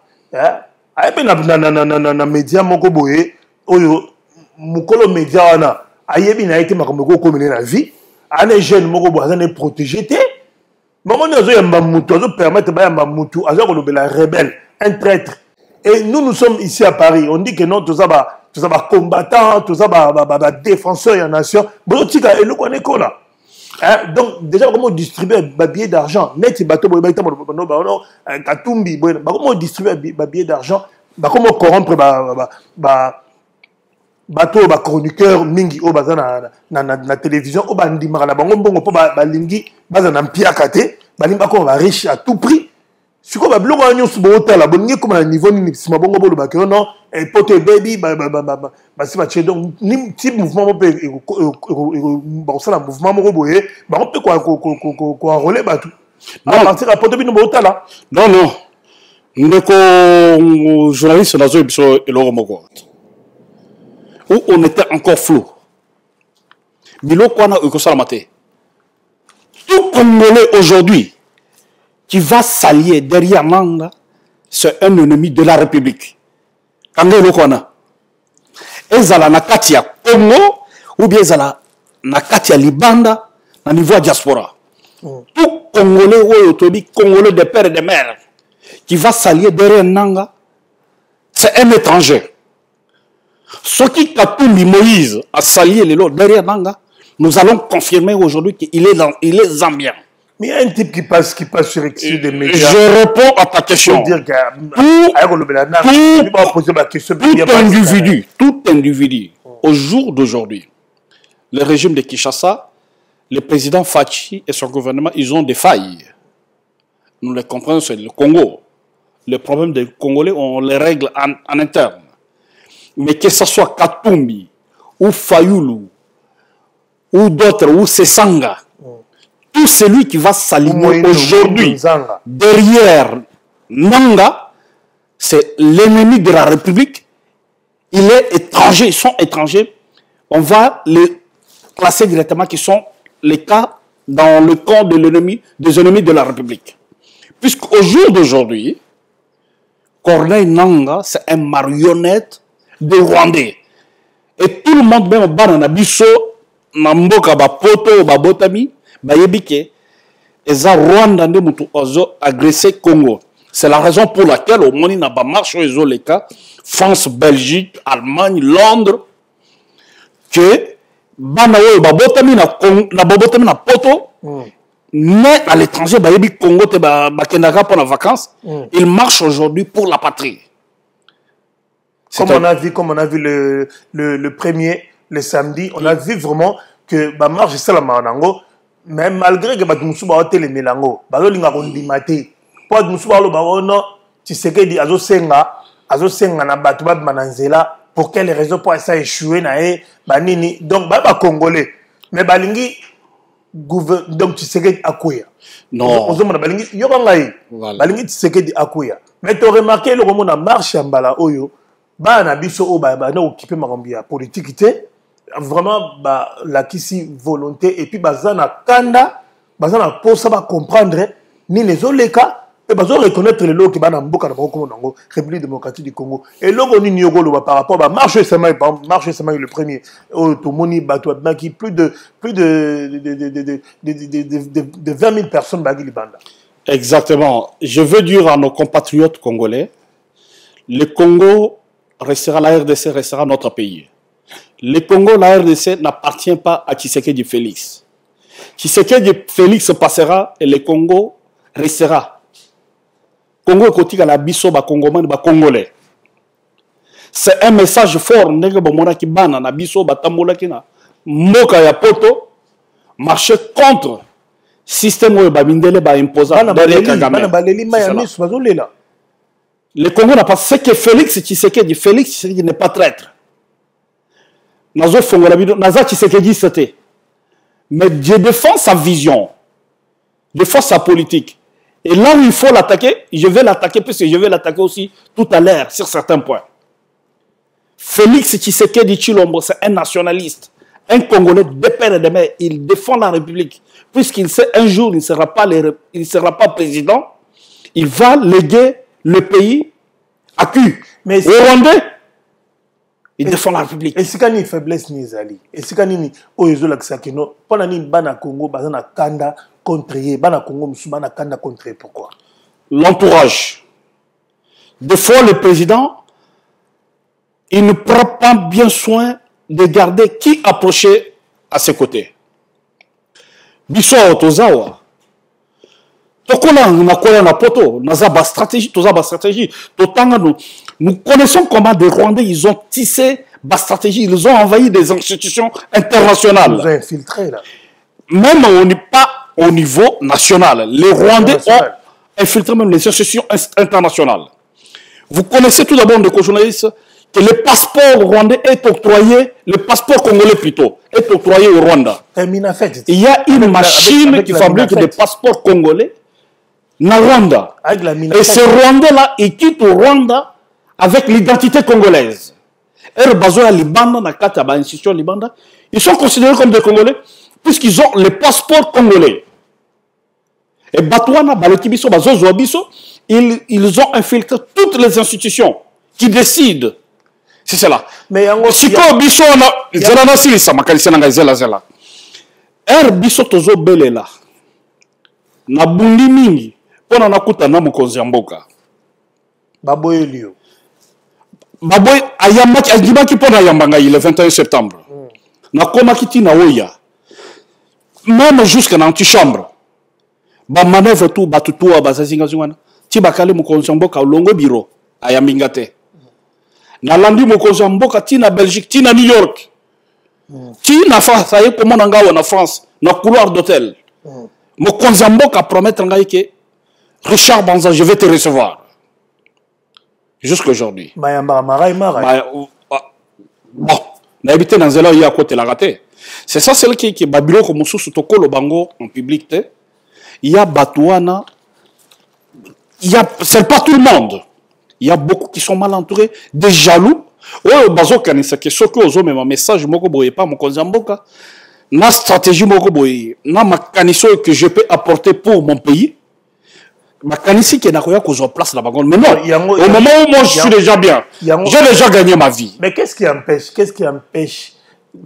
ayepe na média moko boye oyo mukolo média wana ayebi na été makamoko ko mener la vie. Ane jeune moko bo azane protéger té. Maman ozo yamba mutu ozo permettre ba yamba mutu azo ko lobela rebelle, un traître. Et nous sommes ici à Paris. On dit que non, tout ça va combattant, tout ça va défenseur de la nation. Donc, déjà, comment distribuer des billets d'argent? Net, bateau, Katumbi, comment distribuer des billets d'argent? Comment corrompre bateau, chroniqueur, mingi, na télévision, bandimara, bongo, balingi, bazan piakate, balimba, riche à tout prix. Si vous avez un hôtel, vous avez un niveau de non, et pour te baby, donc, si mouvement peut enrôler, à partir de la porte de là. Non, non. Nous sommes journalistes dans une émission où on était encore flou. Bilo Kwana Ukosalamate. Tout Congolais aujourd'hui qui va s'allier derrière Nanga, c'est un ennemi de la République. Kangelo Kona. Ezala na kati ya Congo ou bien ezala na kati ya Libanda na niveau diaspora. Tout Congolais ou autobi Congolais de père et de mère qui va s'allier derrière Nanga, c'est un étranger. Ce qui Katumbi Moïse a s'allié derrière Nanga, nous allons confirmer aujourd'hui qu'il est zambien. Mais il y a un type qui passe sur des médias. Je réponds à ta question. Tout individu, au jour d'aujourd'hui, le régime de Kinshasa, le président Fachi et son gouvernement, ils ont des failles. Nous les comprenons, c'est le Congo. Le problème des Congolais, on les règle en interne. Mais que ce soit Katumbi, ou Fayoulou, ou d'autres, ou Sessanga, tout celui qui va s'aligner aujourd'hui derrière Nanga, c'est l'ennemi de la République. Il est étranger, ils sont étrangers. On va les classer directement qui sont les cas dans le camp de l'ennemi, des ennemis de la République. Puisqu'au jour d'aujourd'hui, Corneille Nanga, c'est un marionnette de Rwandais. Et tout le monde, même Banana Bisso, Namboka Bapoto, Babotami, Bayebike, Eza Rwanda de Moutou Ozo agressé Congo. C'est la raison pour laquelle au Moni n'a pas marché aux les cas, France, Belgique, Allemagne, Londres, que Banawe Babotami na Poto, mais à l'étranger, Bayebi Congo, Bakendaga pour la vacances, il marche aujourd'hui pour la patrie. Comme on a vu le premier, le samedi, on a vu vraiment que bah marche c'est la manango, mais malgré que bah nous ba hôtel melango, bah le linga kondi maté, pour nous ba lo ba non, tu sais que di azo senga na batu ba mananzela, pour quelle raison pour ça échouer na e bah nini, donc bah congolais, mais bah lingi donc tu sais que akuya. Non. On zomona ba lingi yobangai, bah lingi tu sais que di akuya. Mais tu as remarqué le moment na marche mbala oyo. Bah na biso ba na occupé makambi ya politique té vraiment bah la kisi volonté et puis bazana kanda bazana pour ça va comprendre ni les oleka et bazo reconnaître les lots qui ba na mboka na Congo nango République démocratique du Congo et logo ni nyogolo par rapport à marche sema le premier au moni bato qui plus de 20 000 personnes bagui libanda. Exactement, je veux dire à nos compatriotes congolais, le Congo restera, la RDC restera notre pays. Le Congo, la RDC n'appartient pas à Tshisekedi Félix. Tshisekedi Félix passera et le Congo restera. Congo est côté à la biso ba Congoman ba Congolais. C'est un message fort ndenge bomona ki bana na biso ba tambola kina moka ya poto marcher contre système où ba mindele ba imposa derrière Kagame. Le Congo n'a pas ce que Félix Tshisekedi n'est pas traître. Nazo Fongola Bido, Naza Tshisekedi c'était. Mais je défends sa vision, je défends sa politique. Et là où il faut l'attaquer, je vais l'attaquer parce que je vais l'attaquer aussi tout à l'heure sur certains points. Félix Tshisekedi Tshilombo, c'est un nationaliste, un Congolais de père et de mère. Il défend la République. Puisqu'il sait un jour il ne sera pas président, il va léguer le pays à qui? Mais au Rwandais, il défend la République. Et si quand il faiblesse ni zali, et si quand il oyezo laksakino, pendant ni bana Congo bazana kanda contre bana Congo musubana kanda contre pourquoi? L'entourage. Des fois le président, il ne prend pas bien soin de garder qui approcher à ses côtés. Biso Otozawa. Nous connaissons comment des Rwandais, ils ont tissé la stratégie, ils ont envahi des institutions internationales. Ils ont infiltré là. Même on n'est pas au niveau national. Les Rwandais ont infiltré même les institutions internationales. Vous connaissez tout d'abord de journalistes que le passeport rwandais est octroyé, le passeport congolais plutôt, est octroyé au Rwanda. Il y a une machine qui fabrique des passeports congolais na Rwanda. Et ce Rwandais-là, il quitte au Rwanda avec l'identité congolaise. Ils sont considérés comme des Congolais puisqu'ils ont les passeports congolais. Et Batouana, Balokibiso, Bazozo Abiso, ils ont infiltré toutes les institutions qui décident. C'est cela. Mais si ko biso na zelana si ça makalisa na zela. Biso tozo belela. Na bundi mingi pona nakuta na mokonzi mboka. Baboy Lio. Baboy ayambaki ajibaki pona yambanga le 21 septembre. Na koma kiti na oya. Même jusqu'à l'antichambre. Ba manœuvre tout batutua bazazinga zungana. Ti bakale mokonzi mboka longo biro ayambinga te. Na landi mokonzi mboka ti na Belgique, ti na New York. Ti na France, ça y est comment on en France, na couloir d'hôtel. Mokonzi mboka promettre ngai que Richard Banza, je vais te recevoir. Jusqu'aujourd'hui. Mayamba marai. Bon, na habité dans zela ya côté la raté. C'est ça celle qui babilo comme sous tokolo bango en public te. Il y a Batouana. C'est pas tout le monde. Il y a beaucoup qui sont mal entourés, des jaloux. Oh, bazo kanisa que soko ozo même message moko boye pas mon konzamboka. Na stratégie moko boye, na makaniso que je peux apporter pour mon pays. Ma kanisi qui n'a rien qu'aux place là-bas. Mais non, au moment où moi je suis déjà bien, j'ai déjà gagné ma vie. Mais qu'est-ce qui empêche?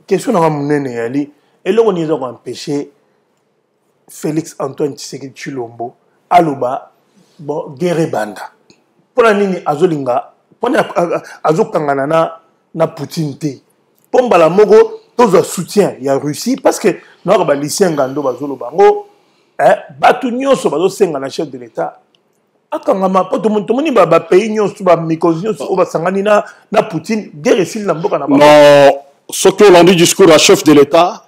Question n'a pas mené ali. Et là on y a empêché Félix Antoine Tshisekedi Tshilombo, Aloba, bon guerre banda. Pour la nini azolinga, pour na azokangana na Poutine te. Pour mbala mogo tous un soutien il y a Russie parce que non ba lycée ngando bazolo bango batu nyonso bazo senga na chef de l'état. Akangama po to moni ba pays nyonso ba mikozi nyonso o ba sangani na Poutine guerre sil na mboka na ba. Non, ce que l'on dit discours à chef de l'état,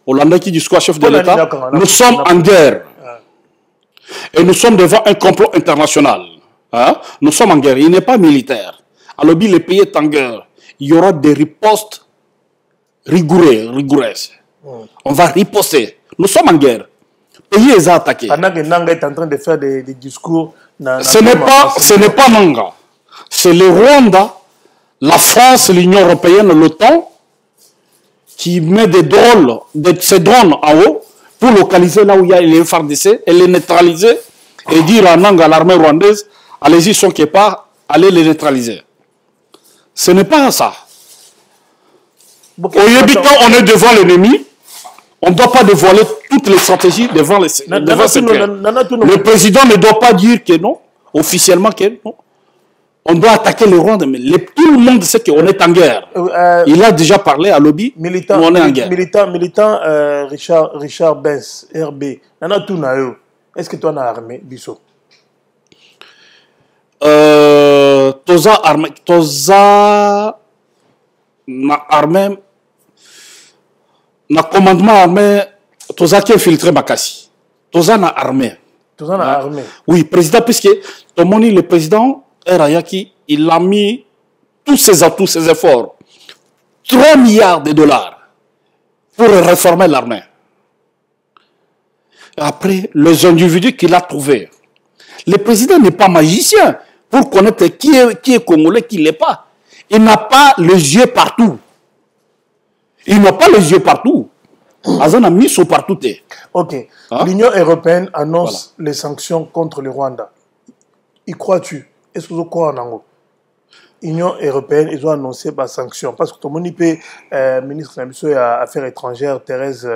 Hollande qui discours à chef de l'état, nous sommes en guerre. Et nous sommes devant un complot international. Hein? Nous sommes en guerre. Il n'est pas militaire. Alors, le pays est en guerre. Il y aura des ripostes rigoureuses. On va riposter. Nous sommes en guerre. Le pays est attaqué. Pendant que Nanga est en train de faire des discours. Ce n'est pas Nanga. C'est le Rwanda, la France, l'Union européenne, l'OTAN, qui met ces drones en haut pour localiser là où il y a les FARDC et les neutraliser et dire à Nanga, à l'armée rwandaise, allez-y, sont qui pas, allez les neutraliser. Ce n'est pas ça. Au début, quand on est devant l'ennemi, on ne doit pas dévoiler toutes les stratégies devant cette guerre. Le président ne doit pas dire que non, officiellement que non. On doit attaquer le Rwanda, mais tout le monde sait qu'on est en guerre. Il a déjà parlé à lobby, militant, on est en guerre. Militant Richard Benz, RB, est-ce que tu as armé, Bissot? Toza armé, na commandement armé, Toza qui infiltré Bakassi. Toza na armé. Toza na armé. Oui, président, puisque Tomoni, le président, Erayaki, il a mis tous ses atouts, ses efforts, 3 milliards de dollars pour réformer l'armée. Après, les individus qu'il a trouvés. Le président n'est pas magicien pour connaître qui est congolais, qui ne l'est pas. Il n'a pas les yeux partout. Il n'a pas les yeux partout. Azan a mis son partout. Ok. Hein? L'Union européenne annonce les sanctions contre le Rwanda. Y crois-tu? Est-ce que vous croyez en Ango? L'Union européenne, ils ont annoncé des sanctions. Parce que tout le monde peut, ministre des Affaires étrangères, Thérèse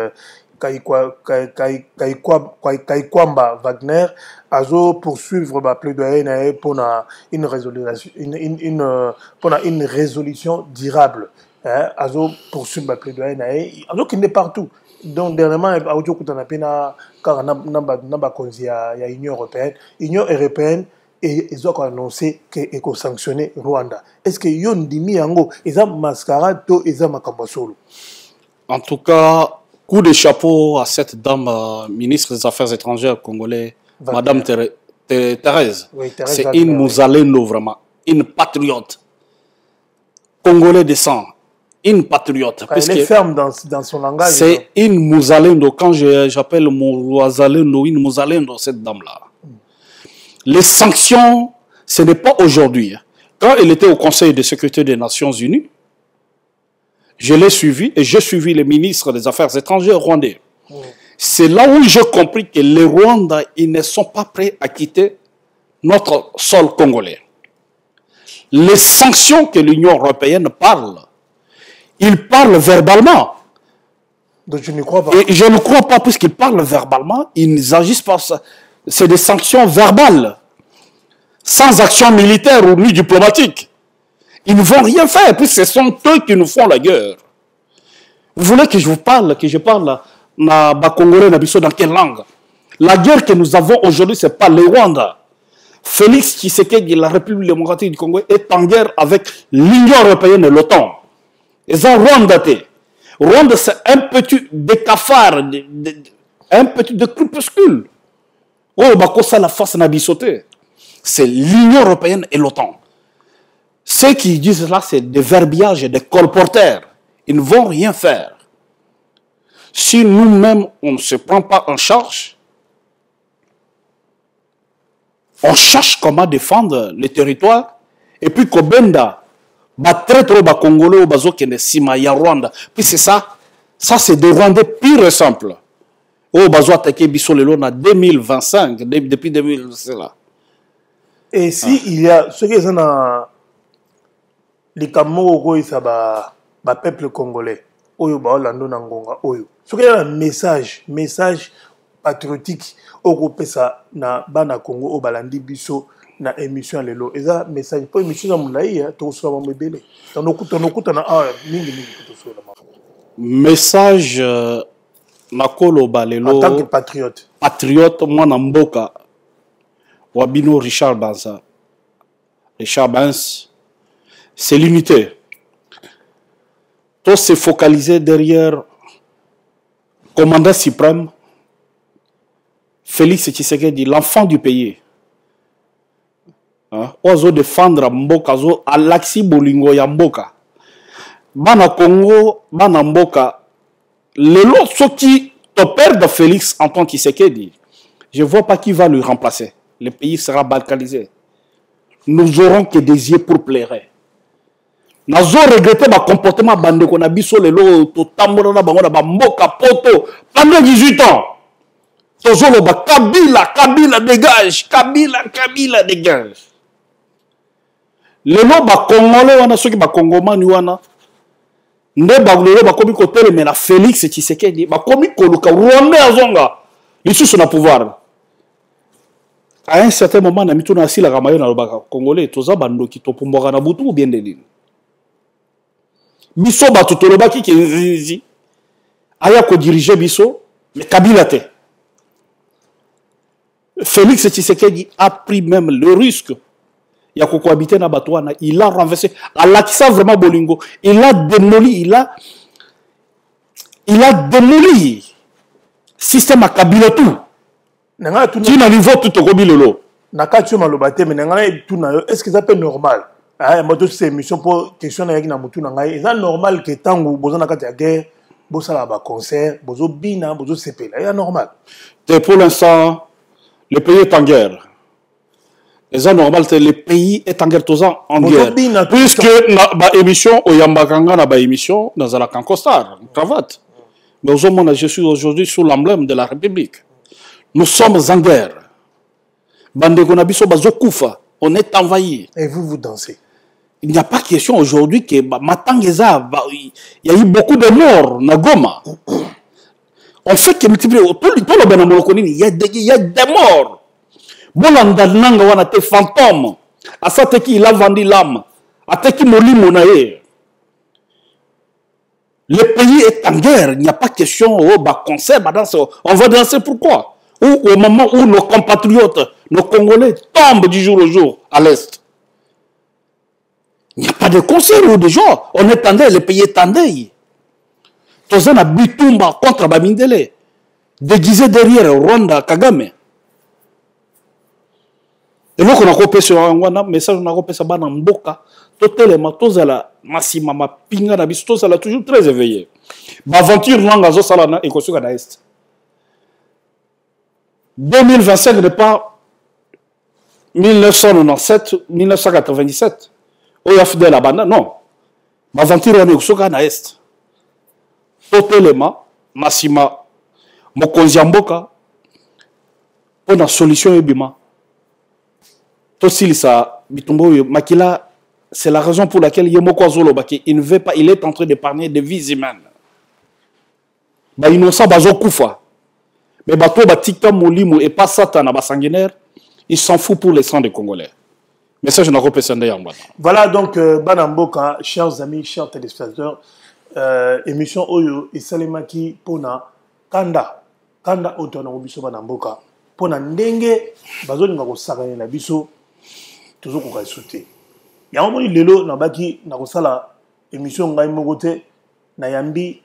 Kaikwamba Wagner, a poursuivre la plaidoyer pour une résolution durable. A poursuivre la plaidoyer. Alors qu'il est partout. Donc, dernièrement, il y a l'Union européenne. L'Union européenne, ils ont annoncé qu'ils ont sanctionné Rwanda. Est-ce que yon dimi yango ils ont mascarade ou ils ont makambasolo? En tout cas, coup de chapeau à cette dame ministre des Affaires étrangères congolais, Madame Thérèse. Oui, c'est une Mouzalendo vraiment, une patriote. Congolais de sang, une patriote. Elle est ferme dans son langage. C'est une Mouzalendo. Quand j'appelle Mouzalendo, une Mouzalendo, cette dame-là. Les sanctions, ce n'est pas aujourd'hui. Quand elle était au Conseil de sécurité des Nations Unies, je l'ai suivi et j'ai suivi le ministre des Affaires étrangères rwandais. C'est là où j'ai compris que les Rwandais, ils ne sont pas prêts à quitter notre sol congolais. Les sanctions que l'Union européenne parle, ils parlent verbalement. Donc je ne crois pas. Et je ne crois pas, puisqu'ils parlent verbalement, ils agissent par ça. C'est des sanctions verbales, sans action militaire ou ni diplomatique. Ils ne vont rien faire, puisque ce sont eux qui nous font la guerre. Vous voulez que je vous parle, que je parle na Congolais, dans quelle langue? La guerre que nous avons aujourd'hui, ce n'est pas le Rwanda. Félix Tshisekedi, la République démocratique du Congo, est en guerre avec l'Union européenne et l'OTAN. Ils ont Rwanda. Rwanda, c'est un petit décafard, un petit de crépuscule. Oh, bah, ça la face n'a sauté. C'est l'Union européenne et l'OTAN. Ceux qui disent là, c'est des verbiages et des colporteurs. Ils ne vont rien faire. Si nous-mêmes, on ne se prend pas en charge, on cherche comment défendre le territoire, et puis Kobenda, très trop Congolais au bazo qui Sima ya Rwanda. Puis c'est ça c'est des Rwandais pire et simple. Au bazo attaqué Bissolelo en 2025, depuis 2000, c'est là. Et si il y a ceux qui sont dans les Camerounais, ça va peuple congolais, oyo ba Orlando Nangonga, oyo. Ce qui est un message patriotique au pesa na bana Congo au balandi biso na émission lelo. Et ça message pour émission na moulaï to so ba mebele. Tonokuta na mingi to so la. Message nakolo balelo en tant que patriote. Patriote moi na mboka Wabino Richard Banza. Richard Banz, c'est l'unité. Tout se focaliser derrière commandant suprême Félix Tshisekedi, l'enfant du pays. Ozo défendre Mboka, zo Alaxi Bolingo ya Mboka. Bana Congo, bana Mboka. Lelo soki topère de Félix Antoine Tshisekedi, je ne vois pas qui va lui remplacer. Le pays sera balkanisé. Nous aurons que des yeux pour pleurer. Nous avons regretté le comportement bandé qu'on a biso lelo to tambola na bango na Mboka poto pendant 18 ans. Tozolo ba Kabila dégage, Kabila dégage. Lelo ba Congolais wana soki ba Congomani wana nde ba lelo ba komi ko tele mais la Félix Tshisekedi ba komi ko luka Rwanda azonga. Lisusu na pouvoir. À un certain moment, on a mis tout dans la ramaille dans le Congolais. Tout ça, bandoki to pumbora na butu ou bien de l'île. Biso batu to le baki qui est aya ko diriger biso, mais Kabila te. Félix Tshisekedi a pris même le risque. Il a cohabité na Batouana, il a renversé. Allah qui ça vraiment bolingo, il a démoli, il a démoli système à Kabila tout. Tu n'as niveau tout au Gobilolo. Nakatu malobate, mais est-ce que ça peut normal? C'est une émission pour question na mutu na ngai. Est-ce normal que tango bozo na kati ya guerre, bozo la ba concert, bozo bina, bozo sepela? C'est normal. Et pour l'instant, le pays est en guerre. C'est normal que le pays est en guerre, tous en guerre. Puisque la émission au Yambakanga na ba émission dans la Cancostar, cravate. Mais aujourd'hui, je suis aujourd'hui sous l'emblème de la République. Nous sommes en guerre. On est envahi. Et vous dansez. Il n'y a pas question aujourd'hui que Matangeza, il y a eu beaucoup de morts na Goma. On fait que multiplier il y a des morts. Bolanda nanga wana te fantôme. Asateki il a vendu l'âme. Ateki molimo na ye. Le pays est en guerre. Il n'y a pas question concert, on va danser pourquoi? Ou au moment où nos compatriotes, nos Congolais tombent du jour au jour à l'Est. Il n'y a pas de concert ou de jour. On attendait, le pays attendait. Tous en Bitumba contre Bamindele. Déguisé derrière Rwanda, Kagame. Et donc on a coupé sur un message, on a coupé sur un mboka. Totalement, tous à la massima, ma pinga, tous à la toujours très éveillé. L'aventure langue à Zosalana et Kosuga d'Est. 2025 n'est pas 1997, 1997. Où il y a fait de la bande, non. L'aventure en Kosuga d'Est. Totalement, massima. mokonzi ya mboka pour la solution ebima to silisa bitumbo makila. C'est la raison pour laquelle Yemoko Azolobaki, il ne veut pas, il est en train d'épargner des vies humaines. Bah innocent bazo kufa. Mais bato batika molimo et pas satana ba sanguinaire, il s'en fout pour les sangs des Congolais. Mais ça je n'ai pas pensé en bas. Voilà donc Banamboka, chers amis, chers téléspectateurs, émission Oyo et Salemaki pona kanda otona obiso Banamboka pona ndenge bazo ninga ko sakane na biso toujours ko sauter. Il y a un moment lelo na baki na kosala émission ngai mogote na yambi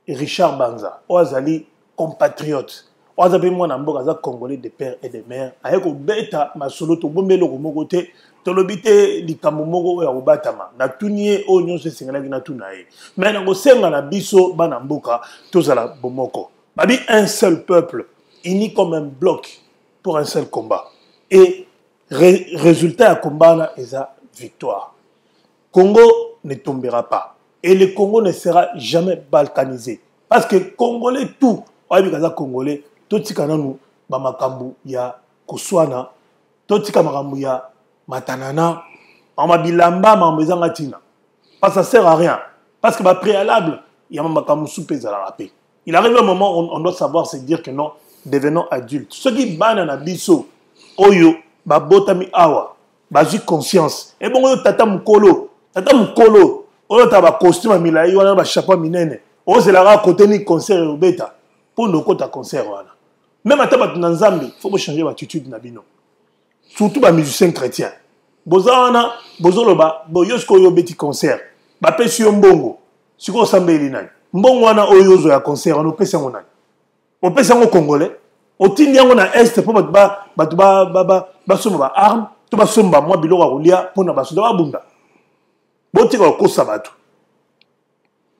Richard Banza oazali compatriote oazabe mwana mboka za congolais de père et de mère ayeko beta masolo to bombelo ko mogote to lobite likambo moko ya kobatama na tunie o nyonso singala na tunaye mais na kosenga na biso bana mboka tozala bomoko babi un seul peuple uni comme un bloc pour un seul combat et résultat à combat est ça victoire. Congo ne tombera pas. Et le Congo ne sera jamais balkanisé. Parce que Congolais tout, Congolais, tout ce qu'on a nous, Bamakambu, ya Koswana, tout ce qu'on a ya Matanana, Amabilamba, Mamezangatina. Parce que ça sert à rien. Parce que préalable, il y a Mamakambu soupé à la rapé. Il arrive un moment où on doit savoir se dire que non, devenons adultes. Ceux qui banent à biso, Oyo, Babotami Awa, bazi conscience et bon tata mukolo oyo taba costume milai wana ba chapeau minene o c'est la côté ni concert obeta pour no kota concert wana même ataba tunanzambi faut changer attitude na bino surtout ba musiciens chrétiens bozana bozoloba boyosko yo beti concert ba pesi yo mbongo siko sambeli nani mbongo wana oyo zo ya concert on pesa ngona on pesa ngo congolais o tindi yango na est pour ba somo ba arme to ba somba moi biloko kolia pona ba soda babunda botika ko sabatu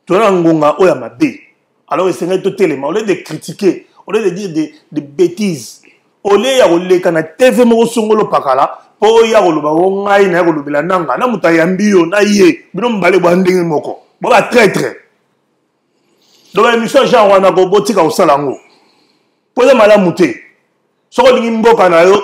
to na ngonga oya mabe alors c'est ngait to telema au lieu de critiquer au lieu de dire des bêtises au lieu ya koleka na TV mo songolo pakala po ya koloba ngai na kolobela nanga na mutaya mbio na ye bino mbale bwa ndenge moko bo ba traître donc émission genre wana ko botika ko salango poza malamu te soko lingi mboka na yo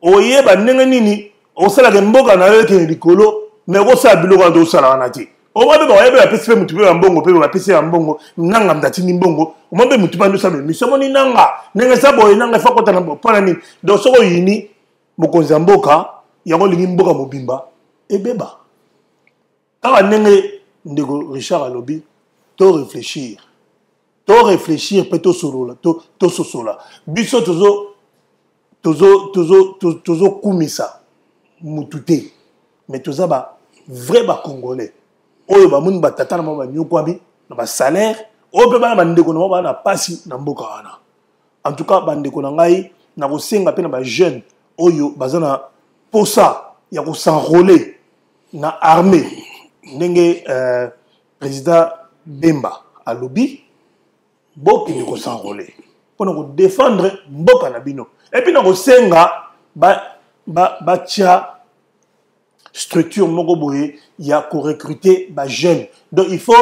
oyeba ndenge nini osala ke mboka na yo ke likolo mais osala biloko ndo osala wana te omabe ba oyeba pesi mutu pe mbongo pe ba pesi ya mbongo nanga mdati ni mbongo omabe mutu pa ndo sa mission moni nanga ndenge sa boye nanga fa kota na pona nini donc soko yini mokonzi mboka yango lingi mboka mobimba ebeba kaka ndenge ndeko Richard alobi to réfléchir pe to solola to sosola biso tozo kumisa mutute mais toza ba vrai ba congolais oyo ba muni ba tata na ba nyokwami na ba salaire oyo ba na ndeko na ba na pasi na mboka wana en tout cas ba ndeko na ngai na kosenga pe na ba jeune oyo bazana posa ya ko s'enrôler na armée ndenge président Bemba alobi boki de ko s'enrôler pour nous défendre mboka na bino et puis na kosenga ba tia structure moko boye ya ko recruter ba jeunes donc il faut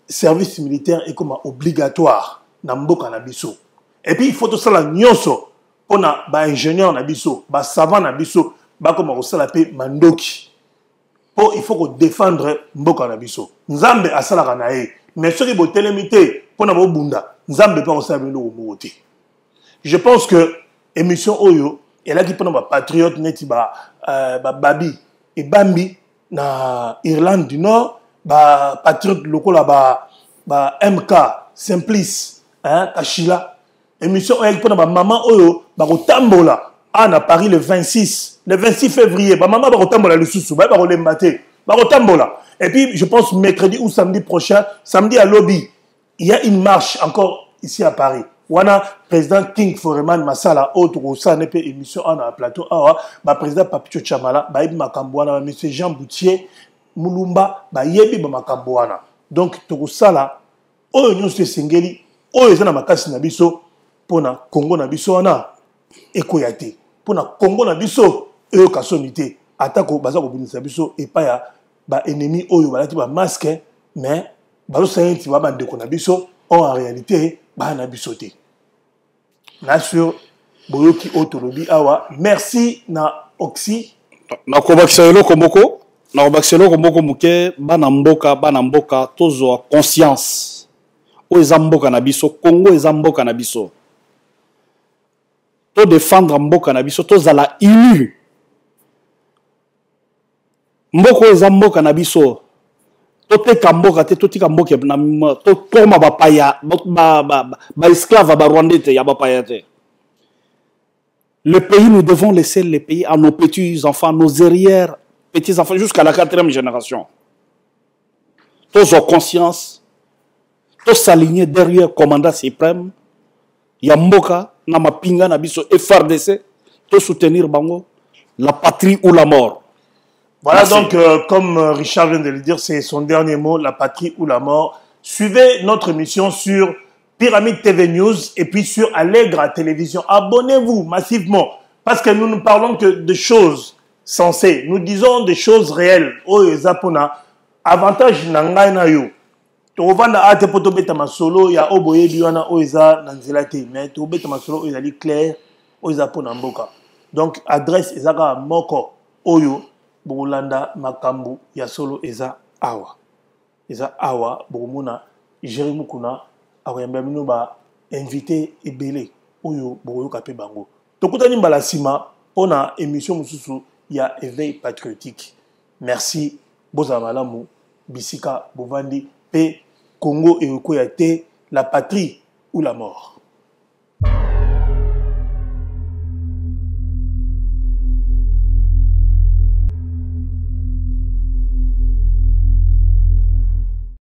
service militaire et comme obligatoire na mboka na biso et puis il faut tout ça la nyonso pona ba ingénieur na biso ba savant na biso ba comme ko sala pe mandoki po il faut ko défendre mboka na biso nzambe asala na ye mais ceux qui bo télémité pona bo bunda nzambe pa ko sala bino ko te. Je pense que émission Oyo et là qui pona ba patriote neti ba babi et Bambi na Irlande du Nord ba patriote lokola ba MK Simplice hein Kachila émission Oyo pona ba maman Oyo ba ko tambola à Paris le 26 février ba maman ba ko tambola le susu ba ko lembate ba ko tambola et puis je pense mercredi ou samedi prochain samedi à Lobby il y a une marche encore ici à Paris. Wana président King Foreman Masala autre ça n'est pas émission en plateau awa ba président Papito Chamala ba ibi makambo wana monsieur Jean Boutier Mulumba ba yebi ba makambo wana donc to sala oyo nyonso sengeli oyo ezana makasi na biso pona Congo na biso wana ekoyate pona Congo na biso eyo kasonité atako baza ko binisa biso epa ya ba ennemi oyo balati ba masque mais bazo senti ba bande ko na biso en réalité ba na biso te na sur boyoki otolobi awa. Merci na Oxy. Na kobakselo komoko, na kobakselo komoko muke bana mboka tozo conscience. O ezamboka na biso, Congo ezamboka na biso. To défendre mboka na biso, to zala inu. Mboko ezamboka na biso. To teka mboka te, to tika mboka na to koma bapaya, ba esclave ba rwandais te ya bapaya te. Le pays, nous devons laisser le pays à nos petits-enfants, nos arrières petits-enfants, jusqu'à la 4e génération. Tous ont conscience, tous s'aligner derrière le commandant suprême, Yamboka, Namapinga, Nabiso, FRDC, tous soutenir Bango, la patrie ou la mort. Voilà. Merci. Donc, comme Richard vient de le dire, c'est son dernier mot, la patrie ou la mort. Suivez notre émission sur Pyramide TV News et puis sur Allegra Télévision. Abonnez-vous massivement parce que nous ne parlons que de choses sensées. Nous disons des choses réelles. Oh, Zapona, avantage nangai na yo. Tovanda ate poto beta masolo ya oboye biwana oiza nanzelate mais to beta masolo oizali clair oiza pona mboka. Donc adresse ezaka moko oyo bolanda makambu ya solo eza awa. Eza awa bomona Jérémy Kuna akoyamba bino ba invité ebele oyo boyoka pe bango. Tokutani mbala sima pona émission mususu ya éveil patriotique. Merci boza malamu bisika bovandi pe Congo et Okoyate, la patrie ou la mort.